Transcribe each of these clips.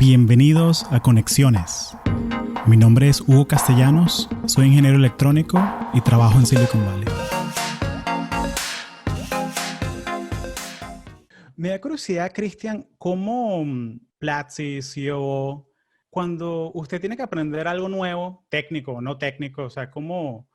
Bienvenidos a Conexiones. Mi nombre es Hugo Castellanos, soy ingeniero electrónico y trabajo en Silicon Valley. Me da curiosidad, Cristian, ¿cómo Platzi, CEO, cuando usted tiene que aprender algo nuevo, técnico o no técnico, o sea, ¿cómo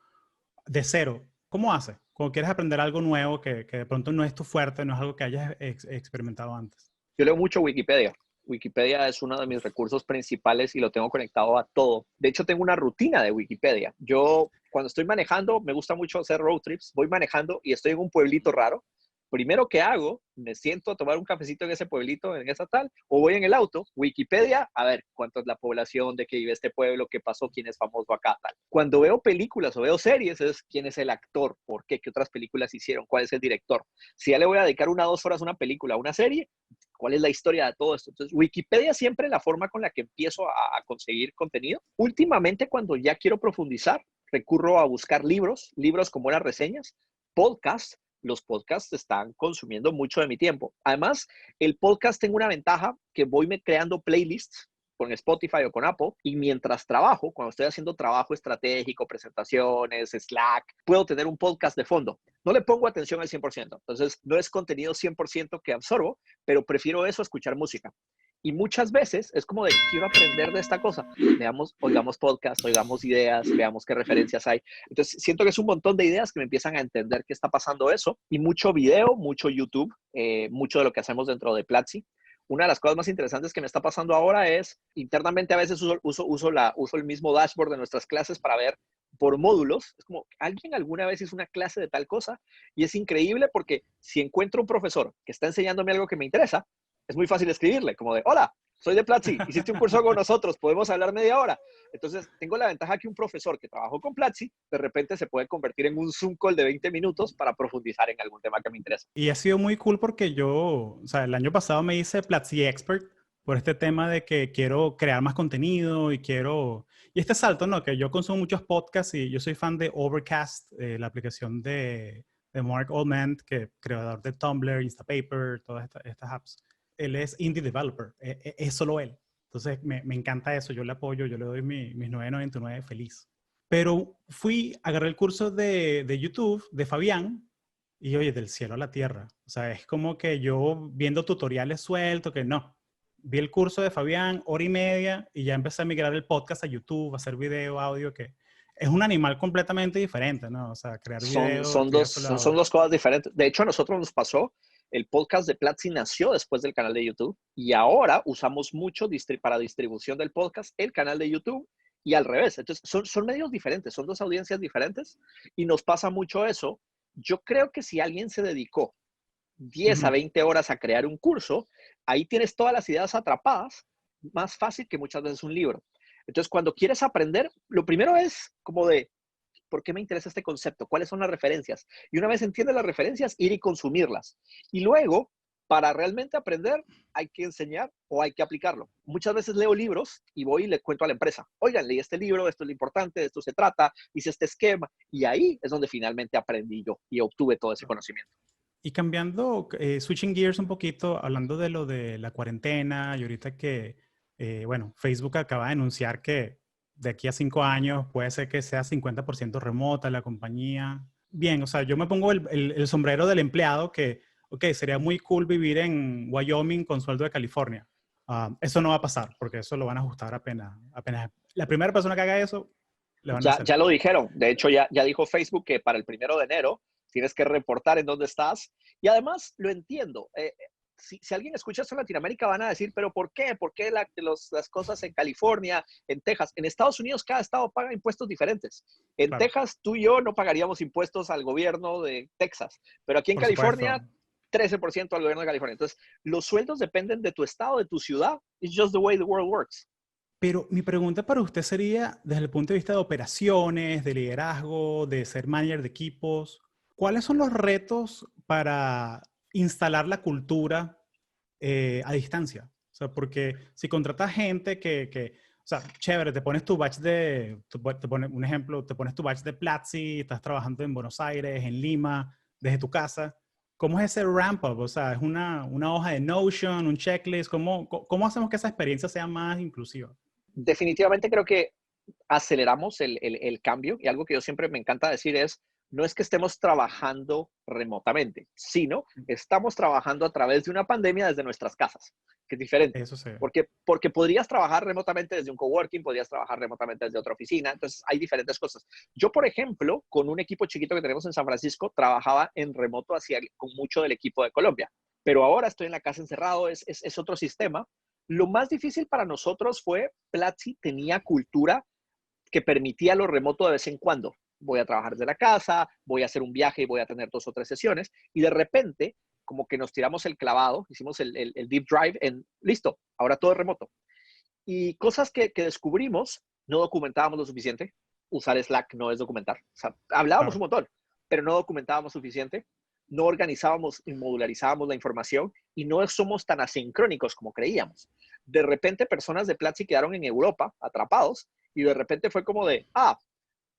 de cero, cómo hace? Cuando quieres aprender algo nuevo que de pronto no es tu fuerte, no es algo que hayas experimentado antes. Yo leo mucho Wikipedia. Wikipedia es uno de mis recursos principales y lo tengo conectado a todo. De hecho, tengo una rutina de Wikipedia. Yo, cuando estoy manejando, me gusta mucho hacer road trips. Voy manejando y estoy en un pueblito raro. Primero que hago, me siento a tomar un cafecito en ese pueblito, en esa tal, o voy en el auto, Wikipedia, a ver cuánto es la población, de que vive este pueblo, qué pasó, quién es famoso acá, tal. Cuando veo películas o veo series, es quién es el actor, por qué, qué otras películas hicieron, cuál es el director. Si ya le voy a dedicar 1 o 2 horas a una película, a una serie, cuál es la historia de todo esto. Entonces, Wikipedia siempre es la forma con la que empiezo a conseguir contenido. Últimamente, cuando ya quiero profundizar, recurro a buscar libros con buenas reseñas, podcasts. Los podcasts están consumiendo mucho de mi tiempo. Además, el podcast tengo una ventaja que voy creando playlists con Spotify o con Apple, y mientras trabajo, cuando estoy haciendo trabajo estratégico, presentaciones, Slack, puedo tener un podcast de fondo. No le pongo atención al 100%, entonces no es contenido 100% que absorbo, pero prefiero eso a escuchar música. Y muchas veces es como de, quiero aprender de esta cosa. Veamos, oigamos podcast, oigamos ideas, veamos qué referencias hay. Entonces, siento que es un montón de ideas que me empiezan a entender qué está pasando eso. Y mucho video, mucho YouTube, mucho de lo que hacemos dentro de Platzi. Una de las cosas más interesantes que me está pasando ahora es, internamente a veces uso el mismo dashboard de nuestras clases para ver por módulos. Es como, alguien alguna vez hizo una clase de tal cosa, y es increíble porque si encuentro un profesor que está enseñándome algo que me interesa, es muy fácil escribirle, como de, hola, soy de Platzi, hiciste un curso con nosotros, podemos hablar media hora. Entonces, tengo la ventaja que un profesor que trabajó con Platzi, de repente se puede convertir en un Zoom call de 20 minutos para profundizar en algún tema que me interesa. Y ha sido muy cool porque yo, o sea, el año pasado me hice Platzi Expert por este tema de que quiero crear más contenido y quiero... Y este salto, ¿no? Que yo consumo muchos podcasts y yo soy fan de Overcast, la aplicación de Mark Allman, que es creador de Tumblr, Instapaper, todas estas apps. Él es indie developer, es solo él. Entonces me encanta eso, yo le apoyo, yo le doy mis 9.99 feliz. Pero agarré el curso de YouTube de Fabián y oye, del cielo a la tierra. O sea, es como que yo viendo tutoriales sueltos, que no. Vi el curso de Fabián, 1 hora y media, y ya empecé a migrar el podcast a YouTube, a hacer video, audio, que es un animal completamente diferente, ¿no? O sea, crear Son, video, son, estoy a dos, su son, lado. son dos cosas diferentes. De hecho, a nosotros nos pasó, el podcast de Platzi nació después del canal de YouTube, y ahora usamos mucho para distribución del podcast el canal de YouTube, y al revés. Entonces, son medios diferentes, son dos audiencias diferentes, y nos pasa mucho eso. Yo creo que si alguien se dedicó 10 a Ujú. 20 horas a crear un curso, ahí tienes todas las ideas atrapadas, más fácil que muchas veces un libro. Entonces, cuando quieres aprender, lo primero es como de, ¿por qué me interesa este concepto? ¿Cuáles son las referencias? Y una vez entiendes las referencias, ir y consumirlas. Y luego, para realmente aprender, hay que enseñar o hay que aplicarlo. Muchas veces leo libros y voy y le cuento a la empresa, oigan, leí este libro, esto es lo importante, de esto se trata, hice este esquema, y ahí es donde finalmente aprendí yo y obtuve todo ese conocimiento. Y cambiando, switching gears un poquito, hablando de lo de la cuarentena y ahorita que, bueno, Facebook acaba de anunciar que de aquí a 5 años puede ser que sea 50% remota la compañía. Bien, o sea, yo me pongo el sombrero del empleado que, ok, sería muy cool vivir en Wyoming con sueldo de California. Eso no va a pasar porque eso lo van a ajustar apenas la primera persona que haga eso, le van a hacer. Ya lo dijeron. De hecho, ya dijo Facebook que para el 1 de enero tienes que reportar en dónde estás. Y además, lo entiendo. Si alguien escucha esto en Latinoamérica, van a decir, ¿pero por qué? ¿Por qué las cosas en California, en Texas? En Estados Unidos, cada estado paga impuestos diferentes. En Claro, Texas, tú y yo no pagaríamos impuestos al gobierno de Texas. Pero aquí en por supuesto. California, 13% al gobierno de California. Entonces, los sueldos dependen de tu estado, de tu ciudad. It's just the way the world works. Pero mi pregunta para usted sería, desde el punto de vista de operaciones, de liderazgo, de ser manager de equipos, ¿cuáles son los retos para instalar la cultura a distancia? O sea, porque si contratas gente o sea, chévere, te pones tu batch te pones un ejemplo, te pones tu batch de Platzi, estás trabajando en Buenos Aires, en Lima, desde tu casa, ¿Cómo es ese ramp up? O sea, ¿es una hoja de Notion, un checklist? ¿Cómo hacemos que esa experiencia sea más inclusiva? Definitivamente creo que aceleramos el cambio y algo que yo siempre me encanta decir es, no es que estemos trabajando remotamente, sino estamos trabajando a través de una pandemia desde nuestras casas, que es diferente. Eso se ve. Porque podrías trabajar remotamente desde un coworking, podrías trabajar remotamente desde otra oficina, entonces hay diferentes cosas. Yo, por ejemplo, con un equipo chiquito que tenemos en San Francisco, trabajaba en remoto con mucho del equipo de Colombia, pero ahora estoy en la casa encerrado, es otro sistema. Lo más difícil para nosotros fue, Platzi tenía cultura que permitía lo remoto de vez en cuando. Voy a trabajar desde la casa, voy a hacer un viaje y voy a tener 2 o 3 sesiones. Y de repente, como que nos tiramos el clavado, hicimos el deep drive en, listo, ahora todo es remoto. Y cosas que descubrimos, no documentábamos lo suficiente. Usar Slack no es documentar. O sea, hablábamos un Claro. montón, pero no documentábamos suficiente. No organizábamos y modularizábamos la información y no somos tan asincrónicos como creíamos. De repente, personas de Platzi quedaron en Europa atrapados y de repente fue como de,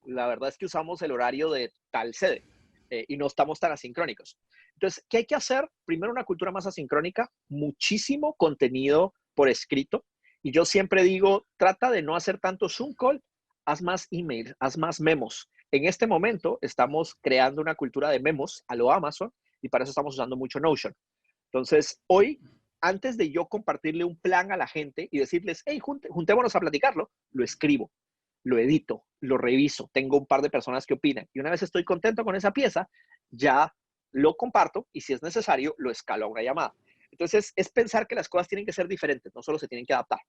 la verdad es que usamos el horario de tal sede y no estamos tan asincrónicos. Entonces, ¿qué hay que hacer? Primero, una cultura más asincrónica, muchísimo contenido por escrito. Y yo siempre digo, trata de no hacer tanto Zoom call, haz más emails, haz más memos. En este momento estamos creando una cultura de memos a lo Amazon y para eso estamos usando mucho Notion. Entonces, hoy, antes de yo compartirle un plan a la gente y decirles, hey, juntémonos a platicarlo, lo escribo, lo edito, lo reviso, tengo un par de personas que opinan y una vez estoy contento con esa pieza, ya lo comparto y si es necesario, lo escalo a una llamada. Entonces, es pensar que las cosas tienen que ser diferentes, no solo se tienen que adaptar.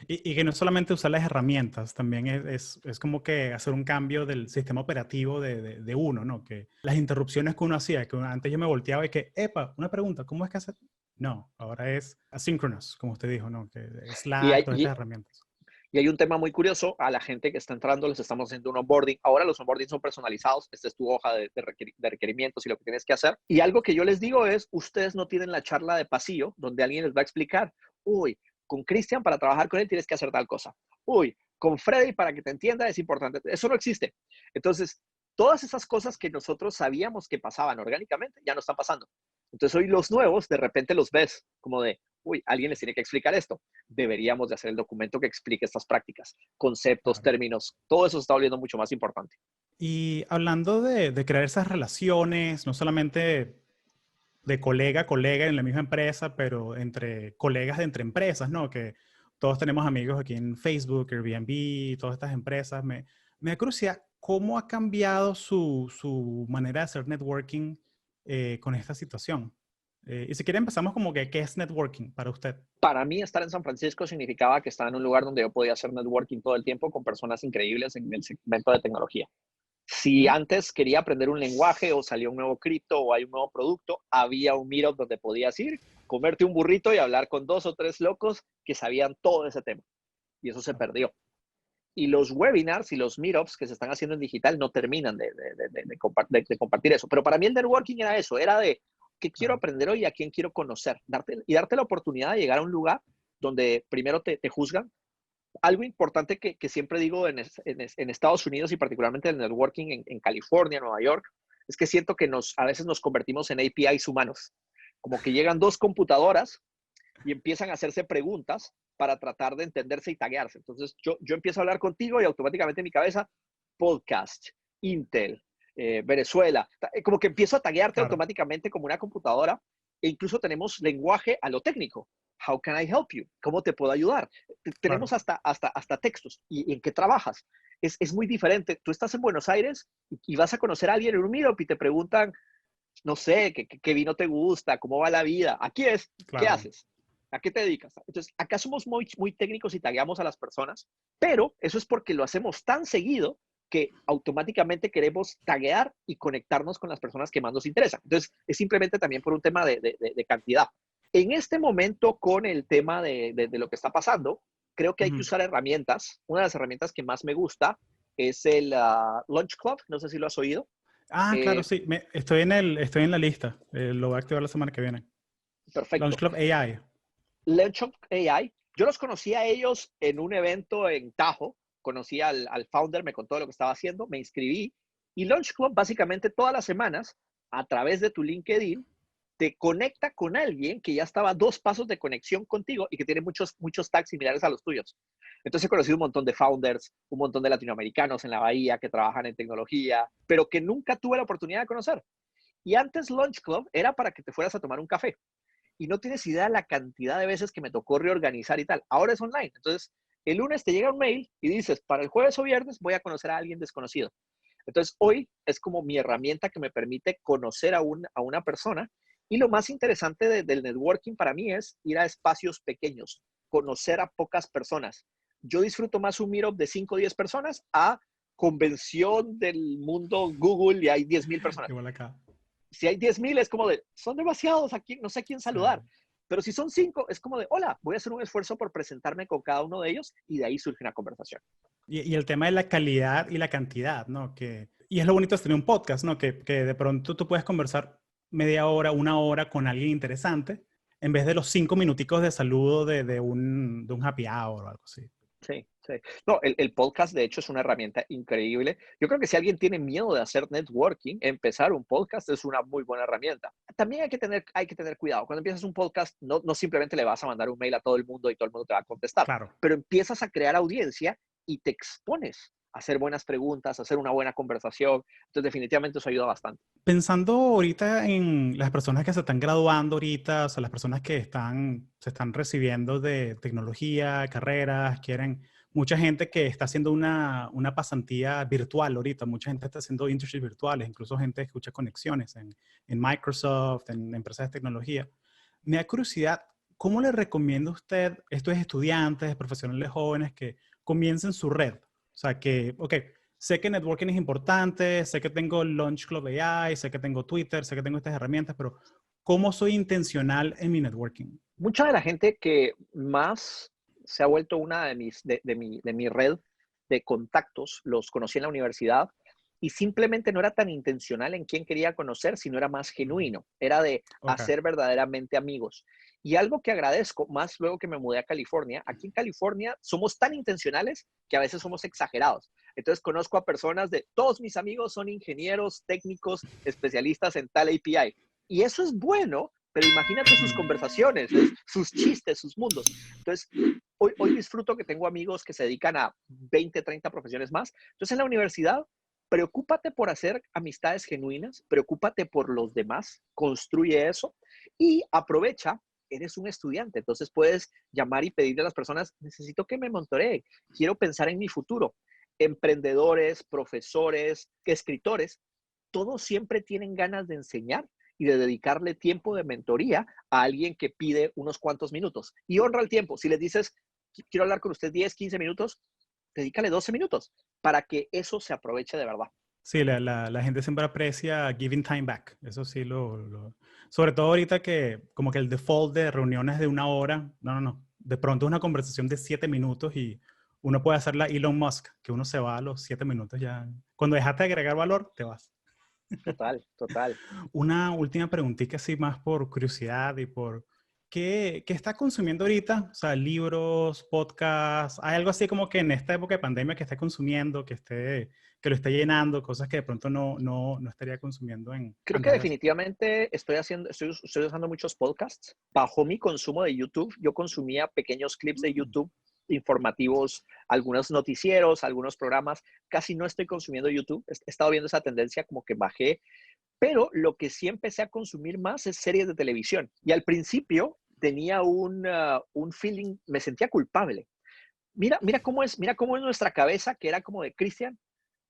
Y que no es solamente usar las herramientas, también es como que hacer un cambio del sistema operativo de uno, ¿no? Que las interrupciones que uno hacía, que antes yo me volteaba y que, epa, una pregunta, ¿cómo es que hace? No, ahora es asynchronous, como usted dijo, ¿no? Que Y Slack, hay, todas estas herramientas. y hay un tema muy curioso, a la gente que está entrando les estamos haciendo un onboarding. Ahora los onboarding son personalizados, esta es tu hoja de requerimientos y lo que tienes que hacer. Y algo que yo les digo es, ustedes no tienen la charla de pasillo donde alguien les va a explicar, uy, con Cristian para trabajar con él tienes que hacer tal cosa. Uy, con Freddy para que te entienda es importante. Eso no existe. Entonces, todas esas cosas que nosotros sabíamos que pasaban orgánicamente ya no están pasando. Entonces, hoy los nuevos de repente los ves como de, uy, alguien les tiene que explicar esto. Deberíamos de hacer el documento que explique estas prácticas, conceptos, Claro. términos, todo eso se está volviendo mucho más importante. Y hablando de crear esas relaciones, no solamente de colega a colega en la misma empresa, pero entre colegas de entre empresas, ¿no? Que todos tenemos amigos aquí en Facebook, Airbnb, todas estas empresas. Me da curiosidad, ¿cómo ha cambiado su manera de hacer networking con esta situación? Y si quiere empezamos como que, ¿qué es networking para usted? Para mí, estar en San Francisco significaba que estaba en un lugar donde yo podía hacer networking todo el tiempo con personas increíbles en el segmento de tecnología. Si ¿Mm? antes quería aprender un lenguaje o salía un nuevo cripto o hay un nuevo producto, había un meetup donde podías ir, comerte un burrito y hablar con 2 o 3 locos que sabían todo ese tema. Y eso se Claro, perdió. Y los webinars y los meetups que se están haciendo en digital no terminan de compartir eso. Pero para mí el networking era eso, era de qué quiero claro, aprender hoy y a quién quiero conocer. Darte la oportunidad de llegar a un lugar donde primero te juzgan. Algo importante que siempre digo en Estados Unidos y particularmente en el networking en California, Nueva York, es que siento que a veces nos convertimos en APIs humanos. Como que llegan 2 computadoras y empiezan a hacerse preguntas para tratar de entenderse y taguearse. Entonces yo empiezo a hablar contigo y automáticamente en mi cabeza, podcast, Intel, Venezuela, como que empiezo a taguearte claro, automáticamente como una computadora e incluso tenemos lenguaje a lo técnico. How can I help you? ¿Cómo te puedo ayudar? Tenemos claro. hasta textos. ¿Y en qué trabajas? Es muy diferente. Tú estás en Buenos Aires y vas a conocer a alguien en un meetup y te preguntan, no sé, qué vino te gusta, cómo va la vida. Aquí es, ¿qué Claro. haces? ¿A qué te dedicas? Entonces, acá somos muy técnicos y tagueamos a las personas, pero eso es porque lo hacemos tan seguido que automáticamente queremos taguear y conectarnos con las personas que más nos interesan. Entonces, es simplemente también por un tema de cantidad. En este momento, con el tema de lo que está pasando, creo que hay que Ujú. usar herramientas. Una de las herramientas que más me gusta es el Lunch Club. No sé si lo has oído. Ah, claro, Eh, sí. Estoy en la lista. Lo voy a activar la semana que viene. Launch perfecto. Club AI. Lenchop AI, yo los conocí a ellos en un evento en Tahoe, conocí al founder, me contó lo que estaba haciendo, me inscribí y Launch Club básicamente todas las semanas a través de tu LinkedIn te conecta con alguien que ya estaba a 2 pasos de conexión contigo y que tiene muchos tags similares a los tuyos. Entonces he conocido un montón de founders, un montón de latinoamericanos en la Bahía que trabajan en tecnología, pero que nunca tuve la oportunidad de conocer. Y antes Lunch Club era para que te fueras a tomar un café. Y no tienes idea la cantidad de veces que me tocó reorganizar y tal. Ahora es online. Entonces, el lunes te llega un mail y dices, para el jueves o viernes voy a conocer a alguien desconocido. Entonces, hoy es como mi herramienta que me permite conocer a una persona. Y lo más interesante del networking para mí es ir a espacios pequeños, conocer a pocas personas. Yo disfruto más un meetup de 5 o 10 personas a convención del mundo Google y hay 10,000 personas. Igual acá. Si hay 10,000 es como de, son demasiados aquí, no sé a quién Sí. saludar. Pero si son 5, es como de, hola, voy a hacer un esfuerzo por presentarme con cada uno de ellos y de ahí surge una conversación. Y el tema de la calidad y la cantidad, ¿no? Y es lo bonito de tener un podcast, ¿no? Que de pronto tú puedes conversar media hora, una hora con alguien interesante, en vez de los 5 minuticos de saludo de un happy hour o algo así. Sí, sí. No, el podcast de hecho es una herramienta increíble. Yo creo que si alguien tiene miedo de hacer networking, empezar un podcast es una muy buena herramienta. También hay que tener cuidado. Cuando empiezas un podcast, no simplemente le vas a mandar un mail a todo el mundo y todo el mundo te va a contestar, Claro. pero empiezas a crear audiencia y te expones a hacer buenas preguntas, a hacer una buena conversación. Entonces, definitivamente eso ayuda bastante. Pensando ahorita en las personas que se están graduando ahorita, o sea, las personas que se están recibiendo de tecnología, carreras, mucha gente que está haciendo una pasantía virtual ahorita, mucha gente está haciendo internships virtuales, incluso gente que escucha conexiones en Microsoft, en empresas de tecnología. Me da curiosidad, ¿cómo le recomienda usted a estos estudiantes, profesionales jóvenes que comiencen su red? O sea, ok, sé que networking es importante, sé que tengo Launch Club AI, sé que tengo Twitter, sé que tengo estas herramientas, pero ¿cómo soy intencional en mi networking? Mucha de la gente que más se ha vuelto una de mi red de contactos, los conocí en la universidad y simplemente no era tan intencional en quién quería conocer, sino era más genuino, era de Ok, hacer verdaderamente amigos. Y algo que agradezco, más luego que me mudé a California, aquí en California somos tan intencionales que a veces somos exagerados. Entonces conozco a personas de, todos mis amigos son ingenieros, técnicos, especialistas en tal API. Y eso es bueno, pero imagínate sus conversaciones, sus chistes, sus mundos. Entonces, hoy disfruto que tengo amigos que se dedican a 20, 30 profesiones más. Entonces, en la universidad, preocúpate por hacer amistades genuinas, preocúpate por los demás, construye eso y aprovecha. Eres un estudiante, entonces puedes llamar y pedirle a las personas, necesito que me mentoree, quiero pensar en mi futuro. Emprendedores, profesores, escritores, todos siempre tienen ganas de enseñar y de dedicarle tiempo de mentoría a alguien que pide unos cuantos minutos. Y honra el tiempo. Si les dices, quiero hablar con usted 10, 15 minutos, dedícale 12 minutos para que eso se aproveche de verdad. sí, la gente siempre aprecia giving time back, eso sí sobre todo ahorita que como que el default de reuniones de una hora, no, de pronto es una conversación de 7 minutos y uno puede hacer la Elon Musk, que uno se va a los 7 minutos ya. Cuando dejaste de agregar valor, te vas. Total, total. Una última preguntita así más por curiosidad y por ¿qué está consumiendo ahorita? O sea, libros, podcasts, ¿hay algo así como que en esta época de pandemia que esté consumiendo, que lo esté llenando, cosas que de pronto no estaría consumiendo Creo que antes de eso? definitivamente estoy usando muchos podcasts. Bajo mi consumo de YouTube, yo consumía pequeños clips de Mm, YouTube informativos, algunos noticieros, algunos programas. Casi no estoy consumiendo YouTube. He estado viendo esa tendencia como que bajé, pero lo que sí empecé a consumir más es series de televisión. Y al principio tenía un feeling, me sentía culpable. Mira cómo es nuestra cabeza, que era como de, Cristian,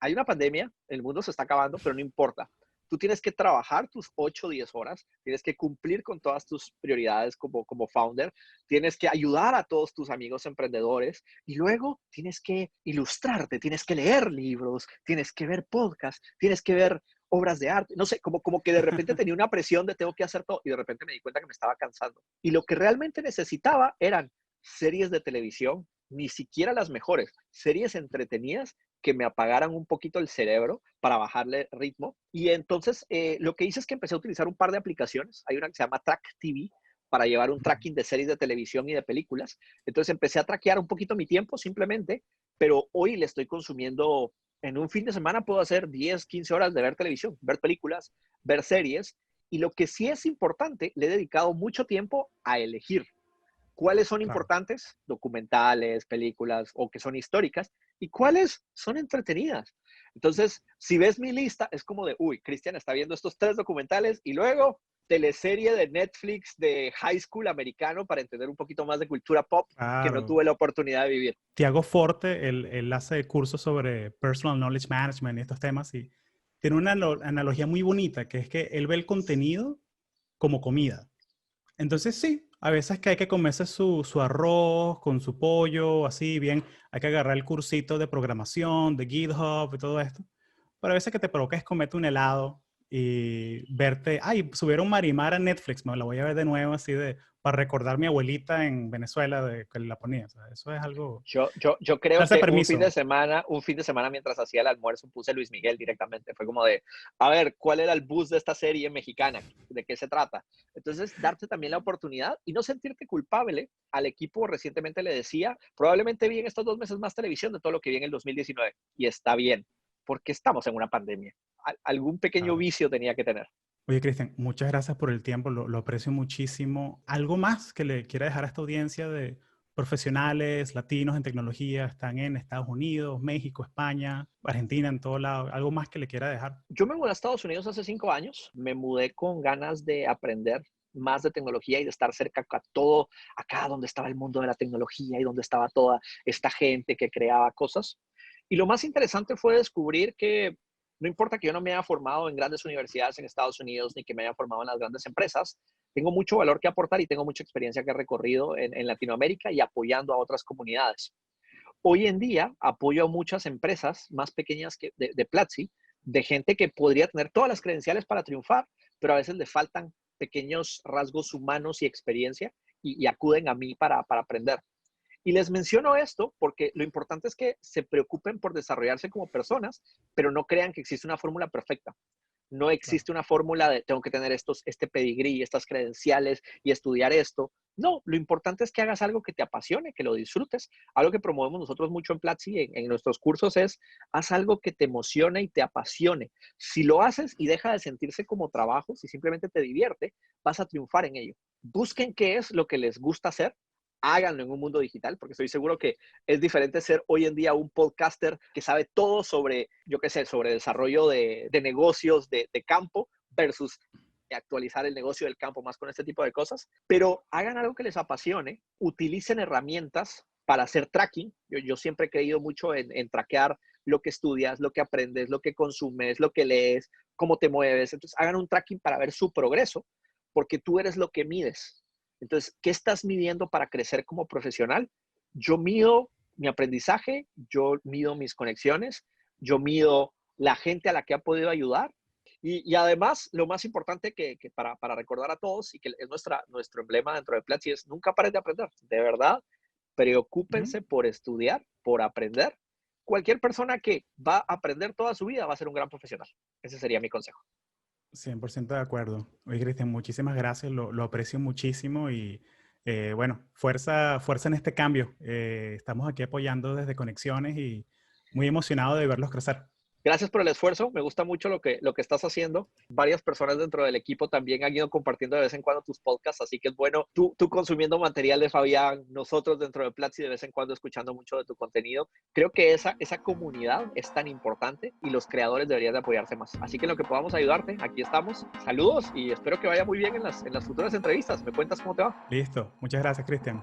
hay una pandemia, el mundo se está acabando, pero no importa. Tú tienes que trabajar tus 8 o 10 horas, tienes que cumplir con todas tus prioridades como founder, tienes que ayudar a todos tus amigos emprendedores y luego tienes que ilustrarte, tienes que leer libros, tienes que ver podcasts, tienes que ver obras de arte, no sé, como que de repente tenía una presión de tengo que hacer todo y de repente me di cuenta que me estaba cansando. Y lo que realmente necesitaba eran series de televisión, ni siquiera las mejores, series entretenidas que me apagaran un poquito el cerebro para bajarle ritmo. Y entonces lo que hice es que empecé a utilizar un par de aplicaciones. Hay una que se llama Track TV para llevar un tracking de series de televisión y de películas. Entonces empecé a trackear un poquito mi tiempo simplemente, pero hoy le estoy consumiendo, en un fin de semana puedo hacer 10, 15 horas de ver televisión, ver películas, ver series Y lo que sí es importante, le he dedicado mucho tiempo a elegir cuáles son Claro. importantes, documentales, películas o que son históricas, y cuáles son entretenidas. Entonces, si ves mi lista, es como de, uy, Cristian está viendo estos 3 documentales y luego teleserie de Netflix de high school americano para entender un poquito más de cultura pop que no Claro. tuve la oportunidad de vivir. Tiago Forte, él hace cursos sobre Personal Knowledge Management y estos temas y tiene una analogía muy bonita, que es que él ve el contenido como comida. Entonces sí, a veces que hay que comerse su arroz con su pollo, así bien, hay que agarrar el cursito de programación, de GitHub y todo esto. Pero a veces que te provoca es comerte un helado y verte, ay, subieron Marimar a Netflix, me la voy a ver de nuevo así para recordar a mi abuelita en Venezuela de que la ponía. O sea, eso es algo, Yo creo darse que permiso. un fin de semana mientras hacía el almuerzo puse Luis Miguel directamente. Fue como de, a ver, ¿cuál era el bus de esta serie mexicana? ¿De qué se trata? Entonces, darte también la oportunidad y no sentirte culpable. Al equipo recientemente le decía, probablemente vi en estos 2 meses más televisión de todo lo que vi en el 2019 y está bien, porque estamos en una pandemia. Algún pequeño Claro. vicio tenía que tener. Oye, Cristian, muchas gracias por el tiempo, lo aprecio muchísimo. ¿Algo más que le quiera dejar a esta audiencia de profesionales latinos en tecnología? Están en Estados Unidos, México, España, Argentina, en todo lado. ¿Algo más que le quiera dejar? Yo me mudé a Estados Unidos hace 5 años. Me mudé con ganas de aprender más de tecnología y de estar cerca a todo, acá donde estaba el mundo de la tecnología y donde estaba toda esta gente que creaba cosas. Y lo más interesante fue descubrir que no importa que yo no me haya formado en grandes universidades en Estados Unidos ni que me haya formado en las grandes empresas, tengo mucho valor que aportar y tengo mucha experiencia que he recorrido en Latinoamérica y apoyando a otras comunidades. Hoy en día apoyo a muchas empresas más pequeñas que de Platzi, de gente que podría tener todas las credenciales para triunfar, pero a veces le faltan pequeños rasgos humanos y experiencia y acuden a mí para aprender. Y les menciono esto porque lo importante es que se preocupen por desarrollarse como personas, pero no crean que existe una fórmula perfecta. No Claro. existe una fórmula de tengo que tener este pedigrí, estas credenciales y estudiar esto. No, lo importante es que hagas algo que te apasione, que lo disfrutes. Algo que promovemos nosotros mucho en Platzi, en nuestros cursos, es haz algo que te emocione y te apasione. Si lo haces y deja de sentirse como trabajo, si simplemente te divierte, vas a triunfar en ello. Busquen qué es lo que les gusta hacer, háganlo en un mundo digital, porque estoy seguro que es diferente ser hoy en día un podcaster que sabe todo sobre, yo qué sé, sobre desarrollo de negocios de campo versus actualizar el negocio del campo más con este tipo de cosas, pero hagan algo que les apasione, utilicen herramientas para hacer tracking. Yo siempre he creído mucho en traquear lo que estudias, lo que aprendes, lo que consumes, lo que lees, cómo te mueves. Entonces, hagan un tracking para ver su progreso, porque tú eres lo que mides. Entonces, ¿qué estás midiendo para crecer como profesional? Yo mido mi aprendizaje, yo mido mis conexiones, yo mido la gente a la que ha podido ayudar y además, lo más importante que para recordar a todos y que es nuestro emblema dentro de Platzi es nunca pares de aprender. De verdad, Ujú. preocúpense por estudiar, por aprender. Cualquier persona que va a aprender toda su vida va a ser un gran profesional. Ese sería mi consejo. 100% de acuerdo. Oye, Cristian, muchísimas gracias, lo aprecio muchísimo y bueno, fuerza, fuerza en este cambio. Estamos aquí apoyando desde Conexiones y muy emocionado de verlos crecer. Gracias por el esfuerzo, me gusta mucho lo que estás haciendo. Varias personas dentro del equipo también han ido compartiendo de vez en cuando tus podcasts, así que es bueno tú consumiendo material de Fabián, nosotros dentro de Platzi de vez en cuando escuchando mucho de tu contenido. Creo que esa comunidad es tan importante y los creadores deberían de apoyarse más. Así que en lo que podamos ayudarte, aquí estamos. Saludos y espero que vaya muy bien en las futuras entrevistas. ¿Me cuentas cómo te va? Listo. Muchas gracias, Cristian.